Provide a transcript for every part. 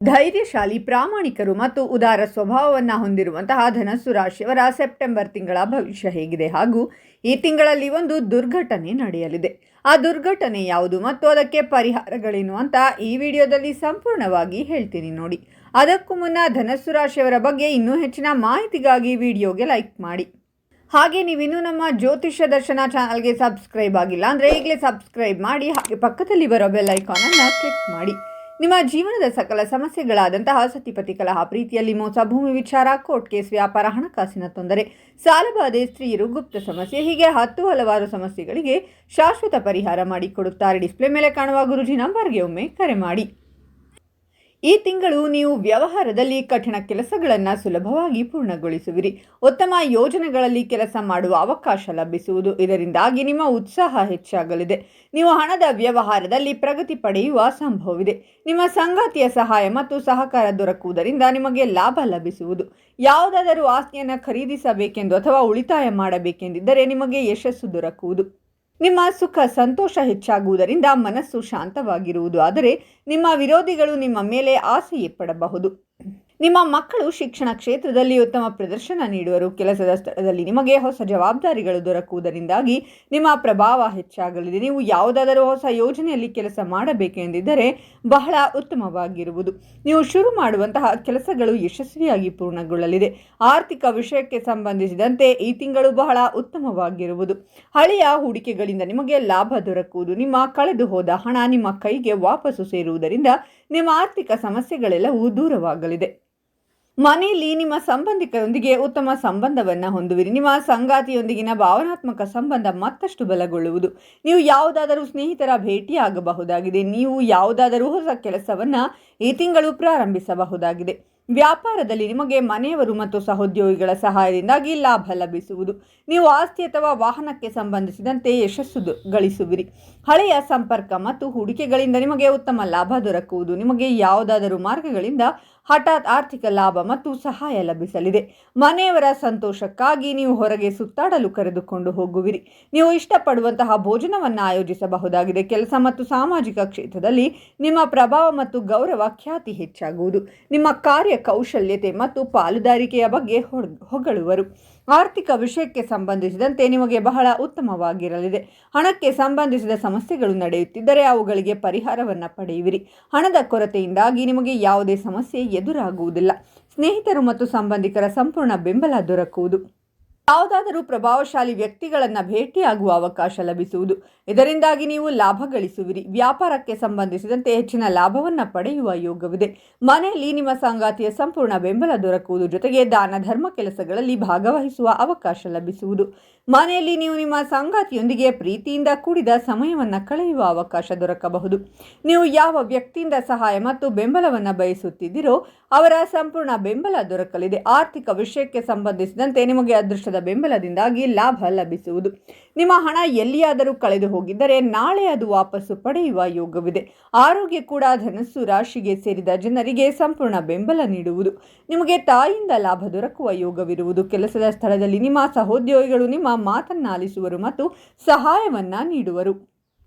ಧೈರ್ಯಶಾಲಿ, ಪ್ರಾಮಾಣಿಕರು ಮತ್ತು ಉದಾರ ಸ್ವಭಾವವನ್ನು ಹೊಂದಿರುವಂತಹ ಧನಸ್ಸು ರಾಶಿಯವರ ಸೆಪ್ಟೆಂಬರ್ ತಿಂಗಳ ಭವಿಷ್ಯ ಹೇಗಿದೆ ಹಾಗೂ ಈ ತಿಂಗಳಲ್ಲಿ ಒಂದು ದುರ್ಘಟನೆ ನಡೆಯಲಿದೆ. ಆ ದುರ್ಘಟನೆ ಯಾವುದು ಮತ್ತು ಅದಕ್ಕೆ ಪರಿಹಾರಗಳೇನು ಅಂತ ಈ ವಿಡಿಯೋದಲ್ಲಿ ಸಂಪೂರ್ಣವಾಗಿ ಹೇಳ್ತೀನಿ ನೋಡಿ. ಅದಕ್ಕೂ ಮುನ್ನ ಧನಸ್ಸು ರಾಶಿಯವರ ಬಗ್ಗೆ ಇನ್ನೂ ಹೆಚ್ಚಿನ ಮಾಹಿತಿಗಾಗಿ ವಿಡಿಯೋಗೆ ಲೈಕ್ ಮಾಡಿ. ಹಾಗೆ ನೀವಿನ್ನೂ ನಮ್ಮ ಜ್ಯೋತಿಷ್ಯ ದರ್ಶನ ಚಾನಲ್ಗೆ ಸಬ್ಸ್ಕ್ರೈಬ್ ಆಗಿಲ್ಲ ಅಂದರೆ ಈಗಲೇ ಸಬ್ಸ್ಕ್ರೈಬ್ ಮಾಡಿ, ಹಾಗೆ ಪಕ್ಕದಲ್ಲಿ ಬರೋ ಬೆಲ್ ಐಕಾನನ್ನು ಕ್ಲಿಕ್ ಮಾಡಿ. ನಿಮ್ಮ ಜೀವನದ ಸಕಲ ಸಮಸ್ಯೆಗಳಾದಂತಹ ಸತಿಪತಿ ಕಲಹ, ಪ್ರೀತಿಯಲ್ಲಿ ಮೋಸ, ಭೂಮಿ ವಿಚಾರ, ಕೋರ್ಟ್ ಕೇಸ್, ವ್ಯಾಪಾರ, ಹಣಕಾಸಿನ ತೊಂದರೆ, ಸಾಲಬಾಧೆ, ಸ್ತ್ರೀಯರು, ಗುಪ್ತ ಸಮಸ್ಯೆ, ಹೀಗೆ ಹಲವಾರು ಸಮಸ್ಯೆಗಳಿಗೆ ಶಾಶ್ವತ ಪರಿಹಾರ ಮಾಡಿಕೊಡುತ್ತಾರೆ. ಡಿಸ್ಪ್ಲೇ ಮೇಲೆ ಕಾಣುವ ಗುರುಜಿ ನಂಬರ್ಗೆ ಒಮ್ಮೆ ಕರೆ ಮಾಡಿ. ಈ ತಿಂಗಳು ನೀವು ವ್ಯವಹಾರದಲ್ಲಿ ಕಠಿಣ ಕೆಲಸಗಳನ್ನು ಸುಲಭವಾಗಿ ಪೂರ್ಣಗೊಳಿಸುವಿರಿ. ಉತ್ತಮ ಯೋಜನೆಗಳಲ್ಲಿ ಕೆಲಸ ಮಾಡುವ ಅವಕಾಶ ಲಭಿಸುವುದು. ಇದರಿಂದಾಗಿ ನಿಮ್ಮ ಉತ್ಸಾಹ ಹೆಚ್ಚಾಗಲಿದೆ. ನೀವು ಹಣದ ವ್ಯವಹಾರದಲ್ಲಿ ಪ್ರಗತಿ ಪಡೆಯುವ ಸಂಭವವಿದೆ. ನಿಮ್ಮ ಸಂಗಾತಿಯ ಸಹಾಯ ಮತ್ತು ಸಹಕಾರ ದೊರಕುವುದರಿಂದ ನಿಮಗೆ ಲಾಭ ಲಭಿಸುವುದು. ಯಾವುದಾದರೂ ಆಸ್ತಿಯನ್ನು ಖರೀದಿಸಬೇಕೆಂದು ಅಥವಾ ಉಳಿತಾಯ ಮಾಡಬೇಕೆಂದಿದ್ದರೆ ನಿಮಗೆ ಯಶಸ್ಸು ದೊರಕುವುದು. ನಿಮ್ಮ ಸುಖ ಸಂತೋಷ ಹೆಚ್ಚಾಗುವುದರಿಂದ ಮನಸ್ಸು ಶಾಂತವಾಗಿರುವುದು. ಆದರೆ ನಿಮ್ಮ ವಿರೋಧಿಗಳು ನಿಮ್ಮ ಮೇಲೆ ಆಸೆಯೇ ಪಡಬಹುದು. ನಿಮ್ಮ ಮಕ್ಕಳು ಶಿಕ್ಷಣ ಕ್ಷೇತ್ರದಲ್ಲಿ ಉತ್ತಮ ಪ್ರದರ್ಶನ ನೀಡುವರು. ಕೆಲಸದ ಸ್ಥಳದಲ್ಲಿ ನಿಮಗೆ ಹೊಸ ಜವಾಬ್ದಾರಿಗಳು ದೊರಕುವುದರಿಂದಾಗಿ ನಿಮ್ಮ ಪ್ರಭಾವ ಹೆಚ್ಚಾಗಲಿದೆ. ನೀವು ಯಾವುದಾದರೂ ಹೊಸ ಯೋಜನೆಯಲ್ಲಿ ಕೆಲಸ ಮಾಡಬೇಕೆಂದಿದ್ದರೆ ಬಹಳ ಉತ್ತಮವಾಗಿರುವುದು. ನೀವು ಶುರು ಮಾಡುವಂತಹ ಕೆಲಸಗಳು ಯಶಸ್ವಿಯಾಗಿ ಪೂರ್ಣಗೊಳ್ಳಲಿದೆ. ಆರ್ಥಿಕ ವಿಷಯಕ್ಕೆ ಸಂಬಂಧಿಸಿದಂತೆ ಈ ತಿಂಗಳು ಬಹಳ ಉತ್ತಮವಾಗಿರುವುದು. ಹಳೆಯ ಹೂಡಿಕೆಗಳಿಂದ ನಿಮಗೆ ಲಾಭ ದೊರಕುವುದು. ನಿಮ್ಮ ಕಳೆದು ಹೋದ ಹಣ ನಿಮ್ಮ ಕೈಗೆ ವಾಪಸ್ಸು ಸೇರುವುದರಿಂದ ನಿಮ್ಮ ಆರ್ಥಿಕ ಸಮಸ್ಯೆಗಳೆಲ್ಲವೂ ದೂರವಾಗಲಿದೆ. ಮನೆಯಲ್ಲಿ ನಿಮ್ಮ ಸಂಬಂಧಿಕರೊಂದಿಗೆ ಉತ್ತಮ ಸಂಬಂಧವನ್ನು ಹೊಂದುವಿರಿ. ನಿಮ್ಮ ಸಂಗಾತಿಯೊಂದಿಗಿನ ಭಾವನಾತ್ಮಕ ಸಂಬಂಧ ಮತ್ತಷ್ಟು ಬಲಗೊಳ್ಳುವುದು. ನೀವು ಯಾವುದಾದರೂ ಸ್ನೇಹಿತರ ಭೇಟಿಯಾಗಬಹುದಾಗಿದೆ. ನೀವು ಯಾವುದಾದರೂ ಹೊಸ ಕೆಲಸವನ್ನು ಈ ತಿಂಗಳು ಪ್ರಾರಂಭಿಸಬಹುದಾಗಿದೆ. ವ್ಯಾಪಾರದಲ್ಲಿ ನಿಮಗೆ ಮನೆಯವರು ಮತ್ತು ಸಹೋದ್ಯೋಗಿಗಳ ಸಹಾಯದಿಂದಾಗಿ ಲಾಭ ಲಭಿಸುವುದು. ನೀವು ಆಸ್ತಿ ಅಥವಾ ವಾಹನಕ್ಕೆ ಸಂಬಂಧಿಸಿದಂತೆ ಯಶಸ್ಸು ಗಳಿಸುವಿರಿ. ಹಳೆಯ ಸಂಪರ್ಕ ಮತ್ತು ಹೂಡಿಕೆಗಳಿಂದ ನಿಮಗೆ ಉತ್ತಮ ಲಾಭ ದೊರಕುವುದು. ನಿಮಗೆ ಯಾವುದಾದರೂ ಮಾರ್ಗಗಳಿಂದ ಹಠಾತ್ ಆರ್ಥಿಕ ಲಾಭ ಮತ್ತು ಸಹಾಯ ಲಭಿಸಲಿದೆ. ಮನೆಯವರ ಸಂತೋಷಕ್ಕಾಗಿ ನೀವು ಹೊರಗೆ ಸುತ್ತಾಡಲು ಕರೆದುಕೊಂಡು ಹೋಗುವಿರಿ. ನೀವು ಇಷ್ಟಪಡುವಂತಹ ಭೋಜನವನ್ನು ಆಯೋಜಿಸಬಹುದಾಗಿದೆ. ಕೆಲಸ ಮತ್ತು ಸಾಮಾಜಿಕ ಕ್ಷೇತ್ರದಲ್ಲಿ ನಿಮ್ಮ ಪ್ರಭಾವ ಮತ್ತು ಗೌರವ ಖ್ಯಾತಿ ಹೆಚ್ಚಾಗುವುದು. ನಿಮ್ಮ ಕಾರ್ಯ ಕೌಶಲ್ಯತೆ ಮತ್ತು ಪಾಲುದಾರಿಕೆಯ ಬಗ್ಗೆ ಹೊಗಳುವರು. ಆರ್ಥಿಕ ವಿಷಯಕ್ಕೆ ಸಂಬಂಧಿಸಿದಂತೆ ನಿಮಗೆ ಬಹಳ ಉತ್ತಮವಾಗಿರಲಿದೆ. ಹಣಕ್ಕೆ ಸಂಬಂಧಿಸಿದ ಸಮಸ್ಯೆಗಳು ನಡೆಯುತ್ತಿದ್ದರೆ ಅವುಗಳಿಗೆ ಪರಿಹಾರವನ್ನು ಪಡೆಯುವಿರಿ. ಹಣದ ಕೊರತೆಯಿಂದಾಗಿ ನಿಮಗೆ ಯಾವುದೇ ಸಮಸ್ಯೆ ಎದುರಾಗುವುದಿಲ್ಲ. ಸ್ನೇಹಿತರು ಮತ್ತು ಸಂಬಂಧಿಕರ ಸಂಪೂರ್ಣ ಬೆಂಬಲ ದೊರಕುವುದು. ಯಾವುದಾದರೂ ಪ್ರಭಾವಶಾಲಿ ವ್ಯಕ್ತಿಗಳನ್ನು ಭೇಟಿಯಾಗುವ ಅವಕಾಶ ಲಭಿಸುವುದು. ಇದರಿಂದಾಗಿ ನೀವು ಲಾಭ ಗಳಿಸುವಿರಿ. ವ್ಯಾಪಾರಕ್ಕೆ ಸಂಬಂಧಿಸಿದಂತೆ ಹೆಚ್ಚಿನ ಲಾಭವನ್ನು ಪಡೆಯುವ ಯೋಗವಿದೆ. ಮನೆಯಲ್ಲಿ ನಿಮ್ಮ ಸಂಗಾತಿಯ ಸಂಪೂರ್ಣ ಬೆಂಬಲ ದೊರಕುವುದು. ಜೊತೆಗೆ ದಾನ ಧರ್ಮ ಕೆಲಸಗಳಲ್ಲಿ ಭಾಗವಹಿಸುವ ಅವಕಾಶ ಲಭಿಸುವುದು. ಮನೆಯಲ್ಲಿ ನೀವು ನಿಮ್ಮ ಸಂಗಾತಿಯೊಂದಿಗೆ ಪ್ರೀತಿಯಿಂದ ಕೂಡಿದ ಸಮಯವನ್ನು ಕಳೆಯುವ ಅವಕಾಶ ದೊರಕಬಹುದು. ನೀವು ಯಾವ ವ್ಯಕ್ತಿಯಿಂದ ಸಹಾಯ ಮತ್ತು ಬೆಂಬಲವನ್ನು ಬಯಸುತ್ತಿದ್ದೀರೋ ಅವರ ಸಂಪೂರ್ಣ ಬೆಂಬಲ ದೊರಕಲಿದೆ. ಆರ್ಥಿಕ ವಿಷಯಕ್ಕೆ ಸಂಬಂಧಿಸಿದಂತೆ ನಿಮಗೆ ಅದೃಷ್ಟದ ಬೆಂಬಲದಿಂದಾಗಿ ಲಾಭ ಲಭಿಸುವುದು. ನಿಮ್ಮ ಹಣ ಎಲ್ಲಿಯಾದರೂ ಕಳೆದು ಹೋಗಿದ್ದರೆ ನಾಳೆ ಅದು ವಾಪಸ್ಸು ಪಡೆಯುವ ಯೋಗವಿದೆ. ಆರೋಗ್ಯ ಕೂಡ ಧನಸ್ಸು ರಾಶಿಗೆ ಸೇರಿದ ಜನರಿಗೆ ಸಂಪೂರ್ಣ ಬೆಂಬಲ ನೀಡುವುದು. ನಿಮಗೆ ತಾಯಿಯಿಂದ ಲಾಭ ದೊರಕುವ ಯೋಗವಿರುವುದು. ಕೆಲಸದ ಸ್ಥಳದಲ್ಲಿ ನಿಮ್ಮ ಸಹೋದ್ಯೋಗಿಗಳು ನಿಮ್ಮ ಮಾತನ್ನಾಲಿಸುವರು ಮತ್ತು ಸಹಾಯವನ್ನ ನೀಡುವರು.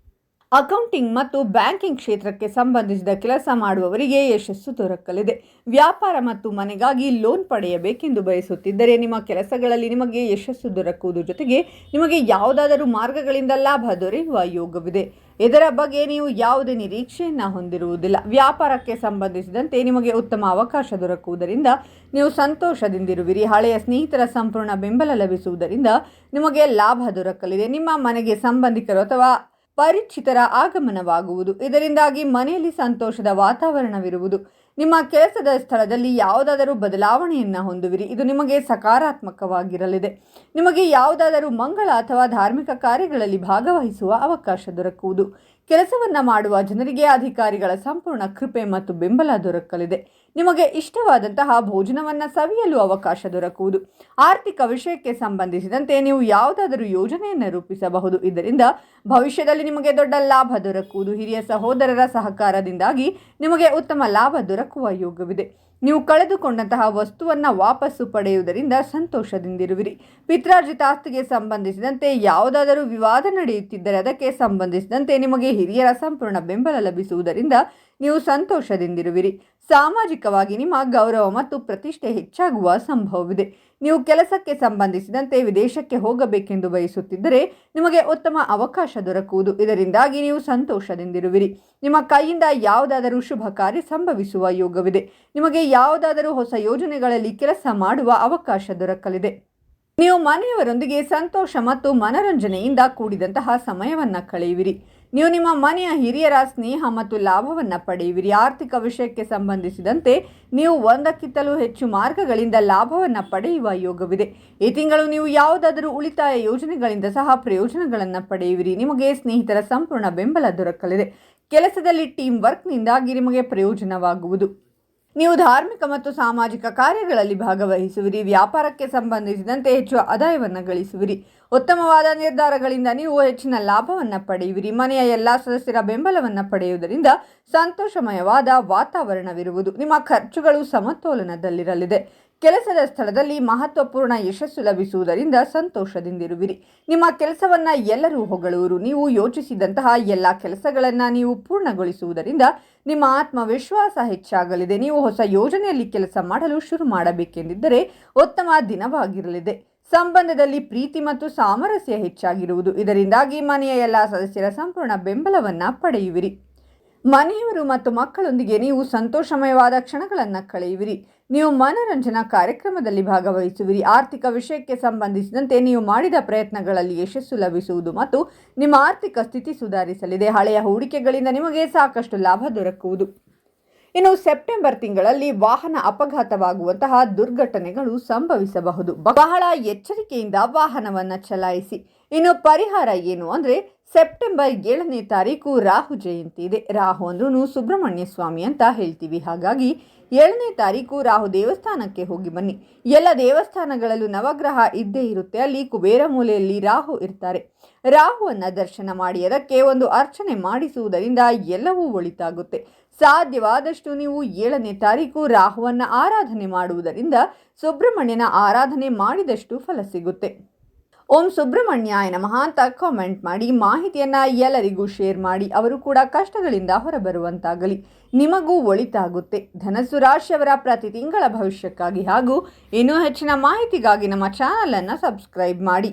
ಅಕೌಂಟಿಂಗ್ ಮತ್ತು ಬ್ಯಾಂಕಿಂಗ್ ಕ್ಷೇತ್ರಕ್ಕೆ ಸಂಬಂಧಿಸಿದ ಕೆಲಸ ಮಾಡುವವರಿಗೆ ಯಶಸ್ಸು ದೊರಕಲಿದೆ. ವ್ಯಾಪಾರ ಮತ್ತು ಮನೆಗಾಗಿ ಲೋನ್ ಪಡೆಯಬೇಕೆಂದು ಬಯಸುತ್ತಿದ್ದರೆ ನಿಮ್ಮ ಕೆಲಸಗಳಲ್ಲಿ ನಿಮಗೆ ಯಶಸ್ಸು ದೊರಕುವುದು. ಜೊತೆಗೆ ನಿಮಗೆ ಯಾವುದಾದರೂ ಮಾರ್ಗಗಳಿಂದ ಲಾಭ ದೊರೆಯುವ ಯೋಗವಿದೆ. ಇದರ ಬಗ್ಗೆ ನೀವು ಯಾವುದೇ ನಿರೀಕ್ಷೆಯನ್ನು ಹೊಂದಿರುವುದಿಲ್ಲ. ವ್ಯಾಪಾರಕ್ಕೆ ಸಂಬಂಧಿಸಿದಂತೆ ನಿಮಗೆ ಉತ್ತಮ ಅವಕಾಶ ದೊರಕುವುದರಿಂದ ನೀವು ಸಂತೋಷದಿಂದಿರುವಿರಿ. ಹಳೆಯ ಸ್ನೇಹಿತರ ಸಂಪೂರ್ಣ ಬೆಂಬಲ ಲಭಿಸುವುದರಿಂದ ನಿಮಗೆ ಲಾಭ ದೊರಕಲಿದೆ. ನಿಮ್ಮ ಮನೆಗೆ ಸಂಬಂಧಿಕರು ಅಥವಾ ಪರಿಚಿತರ ಆಗಮನವಾಗುವುದು. ಇದರಿಂದಾಗಿ ಮನೆಯಲ್ಲಿ ಸಂತೋಷದ ವಾತಾವರಣವಿರುವುದು. ನಿಮ್ಮ ಕೆಲಸದ ಸ್ಥಳದಲ್ಲಿ ಯಾವುದಾದರೂ ಬದಲಾವಣೆಯನ್ನು ಹೊಂದುವಿರಿ. ಇದು ನಿಮಗೆ ಸಕಾರಾತ್ಮಕವಾಗಿರಲಿದೆ. ನಿಮಗೆ ಯಾವುದಾದರೂ ಮಂಗಳ ಅಥವಾ ಧಾರ್ಮಿಕ ಕಾರ್ಯಗಳಲ್ಲಿ ಭಾಗವಹಿಸುವ ಅವಕಾಶ ದೊರಕುವುದು. ಕೆಲಸವನ್ನು ಮಾಡುವ ಜನರಿಗೆ ಅಧಿಕಾರಿಗಳ ಸಂಪೂರ್ಣ ಕೃಪೆ ಮತ್ತು ಬೆಂಬಲ ದೊರಕಲಿದೆ. ನಿಮಗೆ ಇಷ್ಟವಾದಂತಹ ಭೋಜನವನ್ನು ಸವಿಯಲು ಅವಕಾಶ ದೊರಕುವುದು. ಆರ್ಥಿಕ ವಿಷಯಕ್ಕೆ ಸಂಬಂಧಿಸಿದಂತೆ ನೀವು ಯಾವುದಾದರೂ ಯೋಜನೆಯನ್ನು ರೂಪಿಸಬಹುದು. ಇದರಿಂದ ಭವಿಷ್ಯದಲ್ಲಿ ನಿಮಗೆ ದೊಡ್ಡ ಲಾಭ ದೊರಕುವುದು. ಹಿರಿಯ ಸಹೋದರರ ಸಹಕಾರದಿಂದಾಗಿ ನಿಮಗೆ ಉತ್ತಮ ಲಾಭ ದೊರಕುವ ಯೋಗವಿದೆ. ನೀವು ಕಳೆದುಕೊಂಡಂತಹ ವಸ್ತುವನ್ನು ವಾಪಸ್ಸು ಪಡೆಯುವುದರಿಂದ ಸಂತೋಷದಿಂದಿರುವಿರಿ. ಪಿತ್ರಾರ್ಜಿತ ಆಸ್ತಿಗೆ ಸಂಬಂಧಿಸಿದಂತೆ ಯಾವುದಾದರೂ ವಿವಾದ ನಡೆಯುತ್ತಿದ್ದರೆ ಅದಕ್ಕೆ ಸಂಬಂಧಿಸಿದಂತೆ ನಿಮಗೆ ಹಿರಿಯರ ಸಂಪೂರ್ಣ ಬೆಂಬಲ ಲಭಿಸುವುದರಿಂದ ನೀವು ಸಂತೋಷದಿಂದಿರುವಿರಿ. ಸಾಮಾಜಿಕವಾಗಿ ನಿಮ್ಮ ಗೌರವ ಮತ್ತು ಪ್ರತಿಷ್ಠೆ ಹೆಚ್ಚಾಗುವ ಸಂಭವವಿದೆ. ನೀವು ಕೆಲಸಕ್ಕೆ ಸಂಬಂಧಿಸಿದಂತೆ ವಿದೇಶಕ್ಕೆ ಹೋಗಬೇಕೆಂದು ಬಯಸುತ್ತಿದ್ದರೆ ನಿಮಗೆ ಉತ್ತಮ ಅವಕಾಶ ದೊರಕುವುದು. ಇದರಿಂದಾಗಿ ನೀವು ಸಂತೋಷದಿಂದಿರುವಿರಿ. ನಿಮ್ಮ ಕೈಯಿಂದ ಯಾವುದಾದರೂ ಶುಭ ಕಾರ್ಯ ಸಂಭವಿಸುವ ಯೋಗವಿದೆ. ನಿಮಗೆ ಯಾವುದಾದರೂ ಹೊಸ ಯೋಜನೆಗಳಲ್ಲಿ ಕೆಲಸ ಮಾಡುವ ಅವಕಾಶ ದೊರಕಲಿದೆ. ನೀವು ಮನೆಯವರೊಂದಿಗೆ ಸಂತೋಷ ಮತ್ತು ಮನರಂಜನೆಯಿಂದ ಕೂಡಿದಂತಹ ಸಮಯವನ್ನು ಕಳೆಯುವಿರಿ. ನೀವು ನಿಮ್ಮ ಮನೆಯ ಹಿರಿಯರ ಸ್ನೇಹ ಮತ್ತು ಲಾಭವನ್ನು ಪಡೆಯುವಿರಿ. ಆರ್ಥಿಕ ವಿಷಯಕ್ಕೆ ಸಂಬಂಧಿಸಿದಂತೆ ನೀವು ಒಂದಕ್ಕಿಂತಲೂ ಹೆಚ್ಚು ಮಾರ್ಗಗಳಿಂದ ಲಾಭವನ್ನು ಪಡೆಯುವ ಯೋಗವಿದೆ. ಈ ತಿಂಗಳು ನೀವು ಯಾವುದಾದರೂ ಉಳಿತಾಯ ಯೋಜನೆಗಳಿಂದ ಸಹ ಪ್ರಯೋಜನಗಳನ್ನು ಪಡೆಯುವಿರಿ. ನಿಮಗೆ ಸ್ನೇಹಿತರ ಸಂಪೂರ್ಣ ಬೆಂಬಲ ದೊರಕಲಿದೆ. ಕೆಲಸದಲ್ಲಿ ಟೀಮ್ ವರ್ಕ್ನಿಂದಾಗಿ ನಿಮಗೆ ಪ್ರಯೋಜನವಾಗುವುದು. ನೀವು ಧಾರ್ಮಿಕ ಮತ್ತು ಸಾಮಾಜಿಕ ಕಾರ್ಯಗಳಲ್ಲಿ ಭಾಗವಹಿಸುವಿರಿ. ವ್ಯಾಪಾರಕ್ಕೆ ಸಂಬಂಧಿಸಿದಂತೆ ಹೆಚ್ಚು ಆದಾಯವನ್ನು ಗಳಿಸುವಿರಿ. ಉತ್ತಮವಾದ ನಿರ್ಧಾರಗಳಿಂದ ನೀವು ಹೆಚ್ಚಿನ ಲಾಭವನ್ನು ಪಡೆಯುವಿರಿ. ಮನೆಯ ಎಲ್ಲ ಸದಸ್ಯರ ಬೆಂಬಲವನ್ನು ಪಡೆಯುವುದರಿಂದ ಸಂತೋಷಮಯವಾದ ವಾತಾವರಣವಿರುವುದು. ನಿಮ್ಮ ಖರ್ಚುಗಳು ಸಮತೋಲನದಲ್ಲಿರಲಿದೆ. ಕೆಲಸದ ಸ್ಥಳದಲ್ಲಿ ಮಹತ್ವಪೂರ್ಣ ಯಶಸ್ಸು ಲಭಿಸುವುದರಿಂದ ಸಂತೋಷದಿಂದಿರುವಿರಿ. ನಿಮ್ಮ ಕೆಲಸವನ್ನು ಎಲ್ಲರೂ ಹೊಗಳುವರು. ನೀವು ಯೋಚಿಸಿದಂತಹ ಎಲ್ಲ ಕೆಲಸಗಳನ್ನು ನೀವು ಪೂರ್ಣಗೊಳಿಸುವುದರಿಂದ ನಿಮ್ಮ ಆತ್ಮವಿಶ್ವಾಸ ಹೆಚ್ಚಾಗಲಿದೆ. ನೀವು ಹೊಸ ಯೋಜನೆಯಲ್ಲಿ ಕೆಲಸ ಮಾಡಲು ಶುರು ಮಾಡಬೇಕೆಂದಿದ್ದರೆ ಉತ್ತಮ ದಿನವಾಗಿರಲಿದೆ. ಸಂಬಂಧದಲ್ಲಿ ಪ್ರೀತಿ ಮತ್ತು ಸಾಮರಸ್ಯ ಹೆಚ್ಚಾಗಿರುವುದು. ಇದರಿಂದಾಗಿ ಮನೆಯ ಎಲ್ಲ ಸದಸ್ಯರ ಸಂಪೂರ್ಣ ಬೆಂಬಲವನ್ನು ಪಡೆಯುವಿರಿ. ಮನೆಯವರು ಮತ್ತು ಮಕ್ಕಳೊಂದಿಗೆ ನೀವು ಸಂತೋಷಮಯವಾದ ಕ್ಷಣಗಳನ್ನು ಕಳೆಯುವಿರಿ. ನೀವು ಮನರಂಜನಾ ಕಾರ್ಯಕ್ರಮದಲ್ಲಿ ಭಾಗವಹಿಸುವಿರಿ. ಆರ್ಥಿಕ ವಿಷಯಕ್ಕೆ ಸಂಬಂಧಿಸಿದಂತೆ ನೀವು ಮಾಡಿದ ಪ್ರಯತ್ನಗಳಲ್ಲಿ ಯಶಸ್ಸು ಲಭಿಸುವುದು ಮತ್ತು ನಿಮ್ಮ ಆರ್ಥಿಕ ಸ್ಥಿತಿ ಸುಧಾರಿಸಲಿದೆ. ಹಳೆಯ ಹೂಡಿಕೆಗಳಿಂದ ನಿಮಗೆ ಸಾಕಷ್ಟು ಲಾಭ ದೊರಕುವುದು. ಇನ್ನು ಸೆಪ್ಟೆಂಬರ್ ತಿಂಗಳಲ್ಲಿ ವಾಹನ ಅಪಘಾತವಾಗುವಂತಹ ದುರ್ಘಟನೆಗಳು ಸಂಭವಿಸಬಹುದು. ಬಹಳ ಎಚ್ಚರಿಕೆಯಿಂದ ವಾಹನವನ್ನು ಚಲಾಯಿಸಿ. ಇನ್ನು ಪರಿಹಾರ ಏನು ಅಂದರೆ ಸೆಪ್ಟೆಂಬರ್ 7ನೇ ತಾರೀಕು ರಾಹು ಜಯಂತಿ ಇದೆ. ರಾಹು ಅಂದ್ರೂ ಸುಬ್ರಹ್ಮಣ್ಯ ಸ್ವಾಮಿ ಅಂತ ಹೇಳ್ತೀವಿ. ಹಾಗಾಗಿ 7ನೇ ತಾರೀಕು ರಾಹು ದೇವಸ್ಥಾನಕ್ಕೆ ಹೋಗಿ ಬನ್ನಿ. ಎಲ್ಲ ದೇವಸ್ಥಾನಗಳಲ್ಲೂ ನವಗ್ರಹ ಇದ್ದೇ ಇರುತ್ತೆ. ಅಲ್ಲಿ ಕುಬೇರ ಮೂಲೆಯಲ್ಲಿ ರಾಹು ಇರ್ತಾರೆ. ರಾಹುವನ್ನು ದರ್ಶನ ಮಾಡಿ ಅದಕ್ಕೆ ಒಂದು ಅರ್ಚನೆ ಮಾಡಿಸುವುದರಿಂದ ಎಲ್ಲವೂ ಒಳಿತಾಗುತ್ತೆ. ಸಾಧ್ಯವಾದಷ್ಟು ನೀವು 7ನೇ ತಾರೀಕು ರಾಹುವನ್ನು ಆರಾಧನೆ ಮಾಡುವುದರಿಂದ ಸುಬ್ರಹ್ಮಣ್ಯನ ಆರಾಧನೆ ಮಾಡಿದಷ್ಟು ಫಲ ಸಿಗುತ್ತೆ. ಓಂ ಸುಬ್ರಹ್ಮಣ್ಯಾಯ ನಮಃ ಅಂತ ಕಾಮೆಂಟ್ ಮಾಡಿ ಮಾಹಿತಿಯನ್ನು ಎಲ್ಲರಿಗೂ ಶೇರ್ ಮಾಡಿ. ಅವರು ಕೂಡ ಕಷ್ಟಗಳಿಂದ ಹೊರಬರುವಂತಾಗಲಿ. ನಿಮಗೂ ಒಳಿತಾಗುತ್ತೆ. ಧನಸ್ಸು ರಾಶಿಯವರ ಪ್ರತಿ ತಿಂಗಳ ಭವಿಷ್ಯಕ್ಕಾಗಿ ಹಾಗೂ ಇನ್ನೂ ಹೆಚ್ಚಿನ ಮಾಹಿತಿಗಾಗಿ ನಮ್ಮ ಚಾನಲನ್ನು ಸಬ್ಸ್ಕ್ರೈಬ್ ಮಾಡಿ.